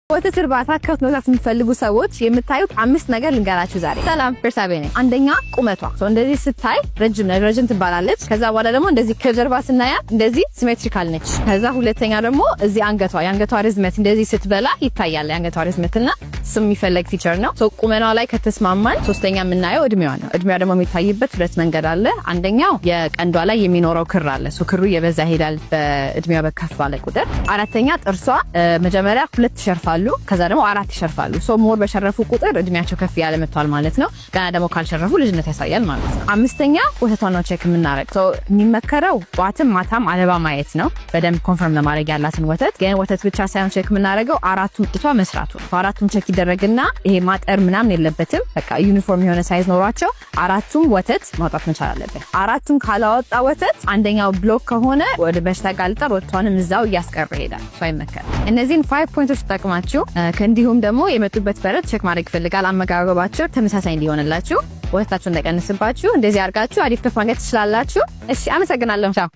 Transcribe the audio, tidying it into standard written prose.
ወተት እርባታ ከብት መግዛት የምትፈልጉ ሰዎች የምታዩት 5 ነገር ልንገራችሁ ዛሬ። ሰላም ቤርሳቤ ነኝ። አንደኛ ቁመቷ እንደዚህ ስታይ ረጅም ትባላለች። ከዛ በኋላ ደግሞ እንደዚህ ከጀርባ ስናያት እንደዚህ ሲሜትሪካል ነች። ከዛ ሁለተኛ ደግሞ እዚህ የአንገቷ ርዝመት እንደዚህ ስትበላ ይታያል። የአንገቷ ርዝመትና ስም የሚፈለግ ፊቸር ነው። ቁመኗ ላይ ከተስማማን ሶስተኛ የምናየው እድሜዋ ነው። እድሜዋ ደግሞ የሚታይበት ሁለት መንገድ አለ። አንደኛው የቀንዷ ላይ የሚኖረው ክር አለ። ክሩ እየበዛ ይሄዳል በእድሜዋ በከፍ ባለ ቁጥር። አራተኛ ጥርሷ መጀመሪያ 2 ይሸርፋሉ፣ ከዛ ደግሞ 4 ይሸርፋሉ። ሞር በሸረፉ ቁጥር እድሜያቸው ከፍ ያለ መጥቷል ማለት ነው። ገና ደግሞ ካልሸረፉ ልጅነት ያሳያል ማለት ነው። አምስተኛ ወተቷን ነው ቼክ የምናረገው። የሚመከረው ጧትም ማታም አለባ ማየት ነው፣ በደንብ ኮንፈርም ለማድረግ ያላትን ወተት። ግን ወተት ብቻ ሳይሆን ቼክ የምናረገው አራቱም ጡቷ መስራቱ ነው። አራቱም ቼክ ይደረግና ይሄ ማጠር ምናምን የለበትም። በቃ ዩኒፎርም የሆነ ሳይዝ ኖሯቸው አራቱም ወተት ማውጣት መቻል አለበት። አራቱም ካላወጣ ወተት አንደኛው ብሎክ ከሆነ ወደ በሽታ ጋልጣር ወጥቷንም እዛው እያስቀረ ይሄዳል። አይመከርም። እነዚህን 5 ፖይንቶች ተጠቅማችሁ ከእንዲሁም ደግሞ የመጡበት በረት ቼክ ማድረግ ይፈልጋል። አመጋገባቸው ተመሳሳይ እንዲሆንላችሁ፣ ወተታችሁ እንዳይቀንስባችሁ እንደዚህ አድርጋችሁ አሪፍ ከፍ ማግኘት ትችላላችሁ። እሺ፣ አመሰግናለሁ። ቻው።